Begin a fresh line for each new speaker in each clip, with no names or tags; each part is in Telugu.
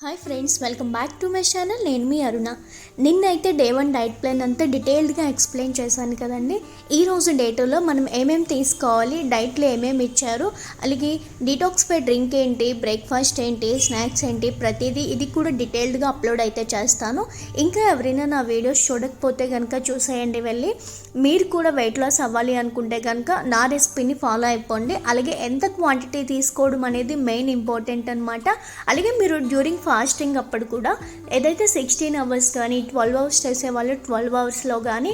Hi friends, welcome back to my channel. నేను మీ అరుణ. నిన్నైతే డే 1 డైట్ ప్లాన్ అంతా డీటెయిల్డ్గా ఎక్స్ప్లెయిన్ చేశాను కదండి. ఈరోజు డే 2లో మనం ఏమేమి తీసుకోవాలి, డైట్లో ఏమేమి ఇచ్చారు, అలాగే డీటాక్స్పై డ్రింక్ ఏంటి, బ్రేక్ఫాస్ట్ ఏంటి, స్నాక్స్ ఏంటి, ప్రతిదీ ఇది కూడా డీటెయిల్డ్గా అప్లోడ్ అయితే చేస్తాను. ఇంకా ఎవరైనా నా వీడియోస్ చూడకపోతే కనుక చూసేయండి వెళ్ళి. మీరు కూడా వెయిట్ లాస్ అవ్వాలి అనుకుంటే కనుక నా రెసిపీని ఫాలో అయిపోండి. అలాగే ఎంత క్వాంటిటీ తీసుకోవడం అనేది మెయిన్ ఇంపార్టెంట్ అనమాట. అలాగే మీరు డ్యూరింగ్ ఫాస్టింగ్ అప్పుడు కూడా ఏదైతే 16 అవర్స్ కానీ 12 అవర్స్ చేసేవాళ్ళు 12 అవర్స్లో కానీ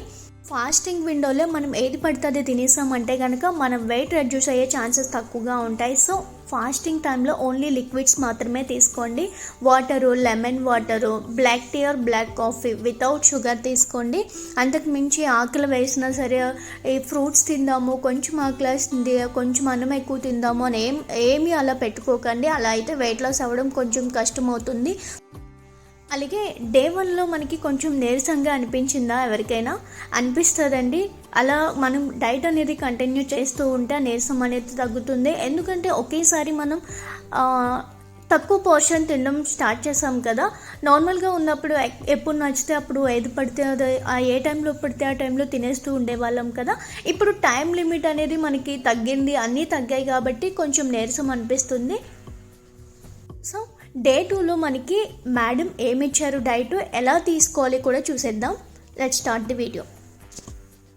ఫాస్టింగ్ విండోలో మనం ఏది పడితే అది తినేసామంటే కనుక మనం వెయిట్ రెడ్యూస్ అయ్యే ఛాన్సెస్ తక్కువగా ఉంటాయి. సో ఫాస్టింగ్ టైంలో ఓన్లీ లిక్విడ్స్ మాత్రమే తీసుకోండి. Water, lemon water, black tea or black coffee without sugar తీసుకోండి. అంతకు మించి ఆకలి వేసినా సరే ఈ ఫ్రూట్స్ తిందాము, కొంచెం ఆకలి వేస్తుంది, కొంచెం అన్నం ఎక్కువ తిందాము అని ఏమీ అలా పెట్టుకోకండి. అలా అయితే వెయిట్ లాస్ అవ్వడం కొంచెం కష్టమవుతుంది. అలాగే డే 1లో మనకి కొంచెం నీరసంగా అనిపించిందా? ఎవరికైనా అనిపిస్తుందండి. అలా మనం డైట్ అనేది కంటిన్యూ చేస్తూ ఉంటే నీరసం అనేది తగ్గుతుంది. ఎందుకంటే ఒకేసారి మనం తక్కువ పోర్షన్ తినడం స్టార్ట్ చేసాం కదా. నార్మల్గా ఉన్నప్పుడు ఎప్పుడు నచ్చితే అప్పుడు ఏది పడితే అది ఏ టైంలో పడితే ఆ టైంలో తినేస్తూ ఉండేవాళ్ళం కదా. ఇప్పుడు టైం లిమిట్ అనేది మనకి తగ్గింది, అన్నీ తగ్గాయి కాబట్టి కొంచెం నీరసం అనిపిస్తుంది. సో డే 2లో మనకి మేడం ఏమిచ్చారు, డైట్ ఎలా తీసుకోవాలి కూడా చూసేద్దాం. Let's start the video.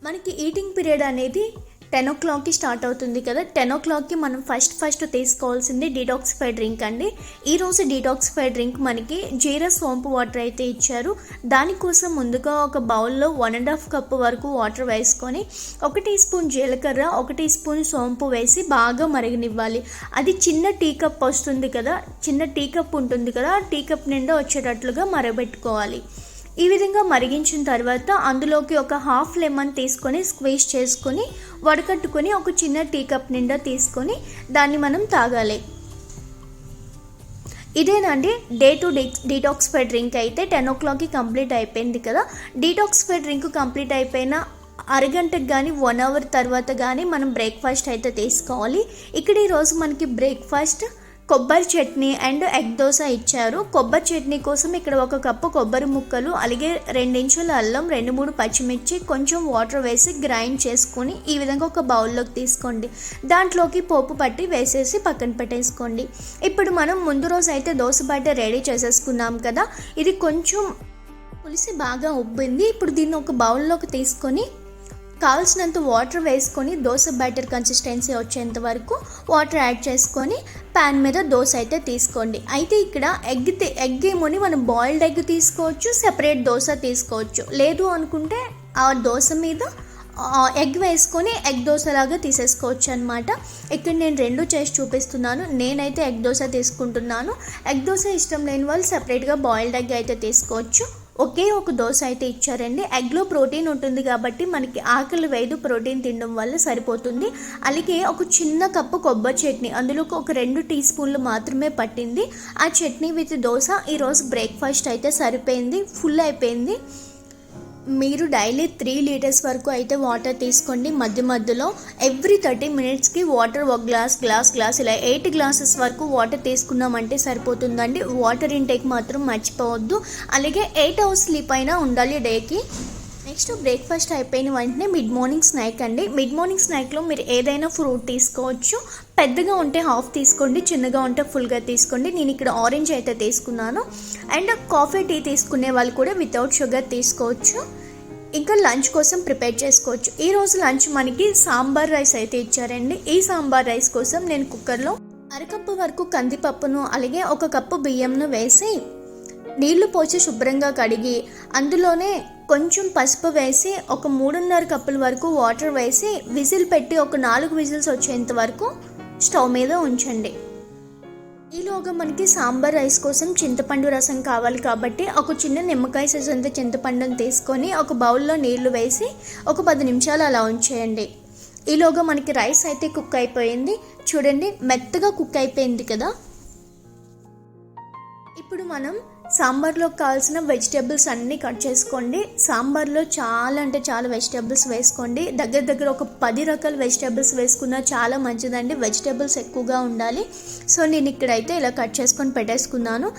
మనకి ఈటింగ్ పీరియడ్ అనేది 10 o'clockకి స్టార్ట్ అవుతుంది కదా. 10 o'clockకి మనం ఫస్ట్ తీసుకోవాల్సింది డీటాక్సిఫై డ్రింక్ అండి. ఈరోజు డీటాక్సిఫై డ్రింక్ మనకి జీరా సోంపు వాటర్ అయితే ఇచ్చారు. దానికోసం ముందుగా ఒక బౌల్లో 1.5 కప్ వరకు వాటర్ వేసుకొని 1 టీ స్పూన్ జీలకర్ర, 1 టీ స్పూన్ సోంపు వేసి బాగా మరగనివ్వాలి. అది చిన్న టీ కప్ వస్తుంది కదా, చిన్న టీ కప్ ఉంటుంది కదా, ఆ టీ కప్ నిండా వచ్చేటట్లుగా మరగబెట్టుకోవాలి. ఈ విధంగా మరిగించిన తర్వాత అందులోకి ఒక హాఫ్ లెమన్ తీసుకొని స్క్వీజ్ చేసుకొని వడకట్టుకొని ఒక చిన్న టీ కప్ నిండా తీసుకొని దాన్ని మనం తాగాలి. ఇదేనండి డే 2 డీటాక్సిఫై డ్రింక్ అయితే 10 o'clockకి కంప్లీట్ అయిపోయింది కదా. డీటాక్సిఫై డ్రింక్ కంప్లీట్ అయిపోయిన అరగంటకు కానీ 1 hour తర్వాత కానీ మనం బ్రేక్ఫాస్ట్ అయితే తీసుకోవాలి. ఇక్కడ ఈరోజు మనకి బ్రేక్ఫాస్ట్ కొబ్బరి చట్నీ అండ్ ఎగ్ దోశ ఇచ్చారు. కొబ్బరి చట్నీ కోసం ఇక్కడ 1 కప్పు కొబ్బరి ముక్కలు, అలాగే 2 ఇంచుల అల్లం, 2-3 పచ్చిమిర్చి, కొంచెం వాటర్ వేసి గ్రైండ్ చేసుకొని ఈ విధంగా ఒక బౌల్లోకి తీసుకోండి. దాంట్లోకి పోపు పట్టి వేసేసి పక్కన పెట్టేసుకోండి. ఇప్పుడు మనం ముందు రోజు అయితే దోశ బ్యాటర్ రెడీ చేసేసుకున్నాం కదా. ఇది కొంచెం పులిసి బాగా ఉబ్బింది. ఇప్పుడు దీన్ని ఒక బౌల్లోకి తీసుకొని కావాల్సినంత వాటర్ వేసుకొని దోశ బ్యాటర్ కన్సిస్టెన్సీ వచ్చేంత వరకు వాటర్ యాడ్ చేసుకొని ప్యాన్ మీద దోశ అయితే తీసుకోండి. అయితే ఇక్కడ ఎగ్ ఏమోని మనం బాయిల్డ్ ఎగ్ తీసుకోవచ్చు, సెపరేట్ దోశ తీసుకోవచ్చు. లేదు అనుకుంటే ఆ దోశ మీద ఎగ్ వేసుకొని ఎగ్ దోశలాగా తీసేసుకోవచ్చు అనమాట. ఇక్కడ నేను 2 చేసి చూపిస్తున్నాను. నేనైతే ఎగ్ దోశ తీసుకుంటున్నాను. ఎగ్ దోశ ఇష్టం లేని వాళ్ళు సెపరేట్గా బాయిల్డ్ ఎగ్ అయితే తీసుకోవచ్చు. ఒకే ఒక దోశ అయితే ఇచ్చారండి. ఎగ్లో ప్రోటీన్ ఉంటుంది కాబట్టి మనకి ఆకలి వేయదు, ప్రోటీన్ తినడం వల్ల సరిపోతుంది. అలాగే ఒక చిన్న కప్పు కొబ్బరి చట్నీ, అందులోకి ఒక 2 టీ స్పూన్లు మాత్రమే పట్టింది. ఆ చట్నీ విత్ దోశ ఈరోజు బ్రేక్ఫాస్ట్ అయితే సరిపోయింది, ఫుల్ అయిపోయింది. మీరు డైలీ 3 లీటర్స్ వరకు అయితే వాటర్ తీసుకోండి. మధ్యలో ఎవ్రీ 30 minutesకి వాటర్ ఒక గ్లాస్ ఇలా 8 glasses వరకు వాటర్ తీసుకున్నామంటే సరిపోతుందండి. వాటర్ ఇంటేక్ మాత్రం మర్చిపోవద్దు. అలాగే 8 hours స్లీప్ అయినా ఉండాలి డేకి. నెక్స్ట్ బ్రేక్ఫాస్ట్ అయిపోయిన వెంటనే మిడ్ మార్నింగ్ స్నాక్ అండి. మిడ్ మార్నింగ్ స్నాక్లో మీరు ఏదైనా ఫ్రూట్ తీసుకోవచ్చు. పెద్దగా ఉంటే హాఫ్ తీసుకోండి, చిన్నగా ఉంటే ఫుల్గా తీసుకోండి. నేను ఇక్కడ ఆరెంజ్ అయితే తీసుకున్నాను. అండ్ కాఫీ, టీ తీసుకునే వాళ్ళు కూడా వితౌట్ షుగర్ తీసుకోవచ్చు. ఇంకా లంచ్ కోసం ప్రిపేర్ చేసుకోవచ్చు. ఈరోజు లంచ్ మనకి సాంబార్ రైస్ అయితే ఇచ్చారండి. ఈ సాంబార్ రైస్ కోసం నేను కుక్కర్లో 1 కప్పు వరకు కందిపప్పును, అలాగే 1 కప్పు బియ్యంను వేసి నీళ్లు పోసి శుభ్రంగా కడిగి అందులోనే కొంచెం పసుపు వేసి ఒక 3.5 కప్పుల వరకు వాటర్ వేసి విజిల్ పెట్టి ఒక 4 విజిల్స్ వచ్చేంత వరకు స్టవ్ మీద ఉంచండి. ఈలోగా మనకి సాంబార్ రైస్ కోసం చింతపండు రసం కావాలి కాబట్టి ఒక చిన్న నిమ్మకాయ సైజ్ అంత చింతపండుని తీసుకొని ఒక బౌల్లో నీళ్లు వేసి ఒక 10 నిమిషాలు అలా ఉంచేయండి. ఈలోగా మనకి రైస్ అయితే కుక్ అయిపోయింది. చూడండి, మెత్తగా కుక్ అయిపోయింది కదా. ఇప్పుడు మనం సాంబార్లో కావాల్సిన వెజిటేబుల్స్ అన్నీ కట్ చేసుకోండి. సాంబార్లో చాలా అంటే చాలా వెజిటేబుల్స్ వేసుకోండి. దగ్గర ఒక 10 రకాల వెజిటేబుల్స్ వేసుకున్నా చాలా మంచిదండి. వెజిటేబుల్స్ ఎక్కువగా ఉండాలి. సో నేను ఇక్కడైతే ఇలా కట్ చేసుకొని పెట్టేసుకున్నాను.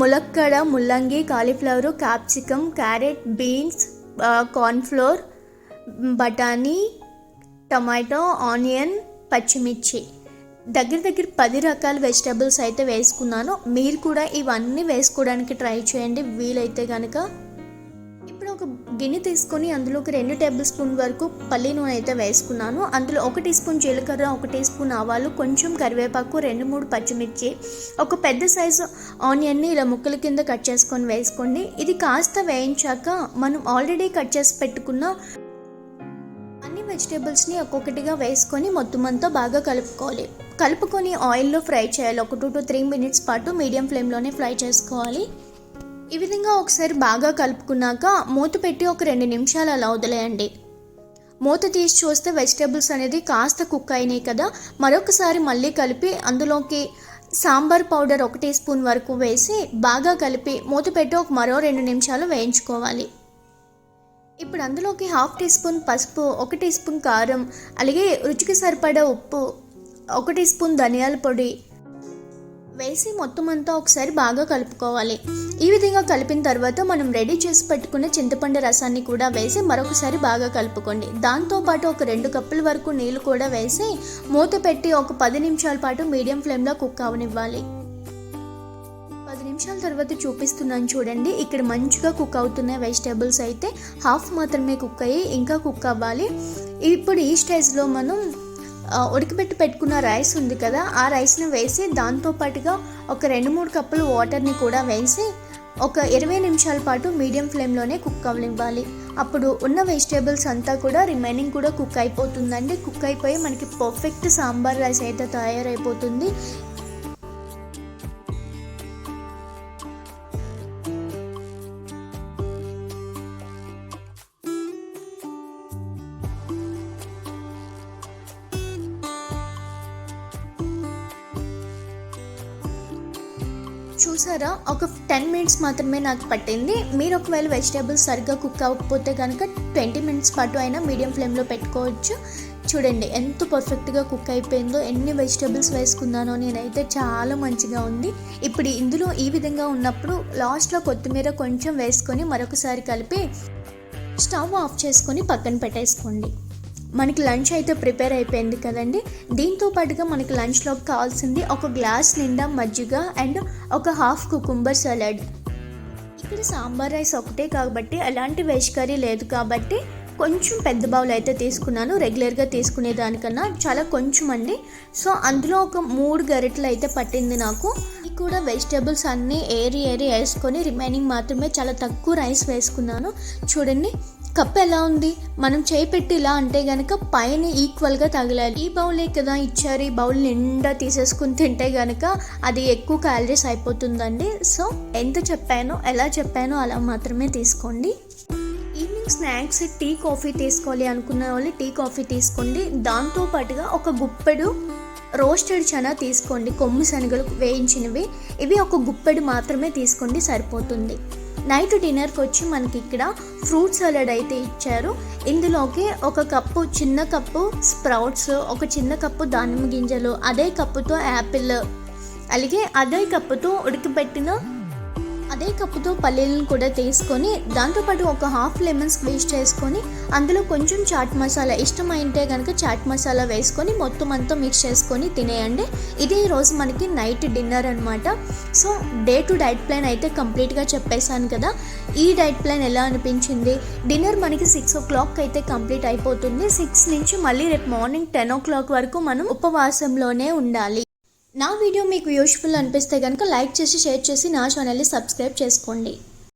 ములక్కడ, ముల్లంగి, cauliflower, capsicum, carrot, beans, cornflour, బఠానీ, టమాటో, ఆనియన్, పచ్చిమిర్చి, దగ్గర 10 రకాల వెజిటేబుల్స్ అయితే వేసుకున్నాను. మీరు కూడా ఇవన్నీ వేసుకోవడానికి ట్రై చేయండి వీలైతే కనుక. ఇప్పుడు ఒక గిన్నె తీసుకొని అందులోకి 2 టేబుల్ స్పూన్ వరకు పల్లి నూనె అయితే వేసుకున్నాను. అందులో 1 టీ స్పూన్ జీలకర్ర, 1 టీ స్పూన్ ఆవాలు, కొంచెం కరివేపాకు, 2-3 పచ్చిమిర్చి, ఒక పెద్ద సైజు ఆనియన్ని ఇలా ముక్కల కింద కట్ చేసుకొని వేసుకోండి. ఇది కాస్త వేయించాక మనం ఆల్రెడీ కట్ చేసి పెట్టుకున్న అన్ని వెజిటేబుల్స్ని ఒక్కొక్కటిగా వేసుకొని మొత్తం అంతా బాగా కలుపుకొని ఆయిల్లో ఫ్రై చేయాలి. ఒక 2 to 3 మినిట్స్ పాటు మీడియం ఫ్లేమ్లోనే ఫ్రై చేసుకోవాలి. ఈ విధంగా ఒకసారి బాగా కలుపుకున్నాక మూత పెట్టి ఒక 2 నిమిషాలు అలా వదిలేయండి. మూత తీసి చూస్తే వెజిటేబుల్స్ అనేది కాస్త కుక్ అయినాయి కదా. మరొకసారి మళ్ళీ కలిపి అందులోకి సాంబార్ పౌడర్ 1 టీ స్పూన్ వరకు వేసి బాగా కలిపి మూత పెట్టి మరో 2 నిమిషాలు వేయించుకోవాలి. ఇప్పుడు అందులోకి 1/2 టీ స్పూన్ పసుపు, 1 టీ స్పూన్ కారం, అలాగే రుచికి సరిపడా ఉప్పు, 1 టీ స్పూన్ ధనియాల పొడి వేసి మొత్తం అంతా ఒకసారి బాగా కలుపుకోవాలి. ఈ విధంగా కలిపిన తర్వాత మనం రెడీ చేసి పెట్టుకున్న చింతపండు రసాన్ని కూడా వేసి మరొకసారి బాగా కలుపుకోండి. దాంతోపాటు ఒక 2 కప్పుల వరకు నీళ్ళు కూడా వేసి మూత పెట్టి ఒక 10 నిమిషాల పాటు మీడియం ఫ్లేమ్లో కుక్ అవనివ్వాలి. 10 నిమిషాల తర్వాత చూపిస్తున్నాను చూడండి. ఇక్కడ మంచిగా కుక్ అవుతున్నాయి వెజిటేబుల్స్ అయితే. హాఫ్ మాత్రమే కుక్ అయ్యి ఇంకా కుక్ అవ్వాలి. ఇప్పుడు ఈ స్టేజ్లో మనం ఉడకబెట్టి పెట్టుకున్న రైస్ ఉంది కదా, ఆ రైస్ని వేసి దాంతోపాటుగా ఒక 2-3 కప్పులు వాటర్ని కూడా వేసి ఒక 20 నిమిషాల పాటు మీడియం ఫ్లేమ్లోనే కుక్ అవ్వనివ్వాలి. అప్పుడు ఉన్న వెజిటేబుల్స్ అంతా కూడా రిమైనింగ్ కూడా కుక్ అయిపోతుందండి. కుక్ అయిపోయి మనకి పర్ఫెక్ట్ సాంబార్ రైస్ అయితే తయారైపోతుంది. చూసారా, ఒక 10 మినిట్స్ మాత్రమే నాకు పట్టింది. మీరు ఒకవేళ వెజిటేబుల్స్ సరిగ్గా కుక్ అవ్వకపోతే కనుక 20 మినిట్స్ పాటు అయినా మీడియం ఫ్లేమ్లో పెట్టుకోవచ్చు. చూడండి ఎంత పర్ఫెక్ట్గా కుక్ అయిపోయిందో. ఎన్ని వెజిటేబుల్స్ వేసుకున్నానో నేనైతే చాలా మంచిగా ఉంది. ఇప్పుడు ఇందులో ఈ విధంగా ఉన్నప్పుడు లాస్ట్లో కొత్తిమీర కొంచెం వేసుకొని మరొకసారి కలిపి స్టవ్ ఆఫ్ చేసుకొని పక్కన పెట్టేసుకోండి. మనకి లంచ్ అయితే ప్రిపేర్ అయిపోయింది కదండి. దీంతో పాటుగా మనకి లంచ్లోకి కావాల్సింది ఒక గ్లాస్ నిండా మజ్జిగ అండ్ ఒక హాఫ్ కుకుంబర్ సలాడ్. ఇక్కడ సాంబార్ రైస్ ఒకటే కాబట్టి ఎలాంటి వెజ్ కర్రీ లేదు కాబట్టి కొంచెం పెద్ద బౌల్ అయితే తీసుకున్నాను. రెగ్యులర్గా తీసుకునే దానికన్నా చాలా కొంచెం అండి. సో అందులో ఒక 3 గరిటెలు అయితే పట్టింది నాకు. ఇది కూడా వెజిటేబుల్స్ అన్నీ ఏరి వేసుకొని రిమైనింగ్ మాత్రమే చాలా తక్కువ రైస్ వేసుకున్నాను. చూడండి కప్ ఎలా ఉంది. మనం చేయి పెట్టి ఇలా అంటే కనుక పైన ఈక్వల్గా తగిలాలి. ఈ బౌలే కదా ఇచ్చారు, ఈ బౌల్ నిండా తీసేసుకుని తింటే కనుక అది ఎక్కువ క్యాలరీస్ అయిపోతుందండి. సో ఎంత చెప్పానో ఎలా చెప్పానో అలా మాత్రమే తీసుకోండి. ఈవినింగ్ స్నాక్స్ టీ కాఫీ తీసుకోవాలి అనుకున్న వాళ్ళు టీ కాఫీ తీసుకోండి. దాంతోపాటుగా ఒక గుప్పెడు రోస్టెడ్ చనా తీసుకోండి, కొమ్ము శనగలు వేయించినవి. ఇవి ఒక గుప్పెడు మాత్రమే తీసుకోండి, సరిపోతుంది. నైట్ డిన్నర్కి వచ్చి మనకి ఇక్కడ ఫ్రూట్ సలాడ్ అయితే ఇచ్చారు. ఇందులోకి ఒక కప్పు చిన్న కప్పు స్ప్రౌట్స్, ఒక చిన్న కప్పు దానిమ్మ గింజలు, అదే కప్పుతో యాపిల్, అలాగే అదే కప్పుతో ఉడకబెట్టిన అదే కప్పుతో పల్లీలను కూడా తీసుకొని దాంతోపాటు ఒక హాఫ్ లెమన్ స్క్వీజ్ చేసుకొని అందులో కొంచెం చాట్ మసాలా ఇష్టమైంటే కనుక చాట్ మసాలా వేసుకొని మొత్తం అంతా మిక్స్ చేసుకొని తినేయండి. ఇది ఈరోజు మనకి నైట్ డిన్నర్ అనమాట. So day to diet plan అయితే కంప్లీట్గా చెప్పేశాను కదా. ఈ డైట్ ప్లాన్ ఎలా అనిపించింది? డిన్నర్ మనకి 6 o'clock అయితే కంప్లీట్ అయిపోతుంది. 6 నుంచి మళ్ళీ రేపు మార్నింగ్ 10 o'clock వరకు మనం ఉపవాసంలోనే ఉండాలి. నా వీడియో మీకు యూస్ఫుల్ అనిపిస్తే కనుక లైక్ చేసి షేర్ చేసి నా ఛానల్ని సబ్స్క్రైబ్ చేసుకోండి.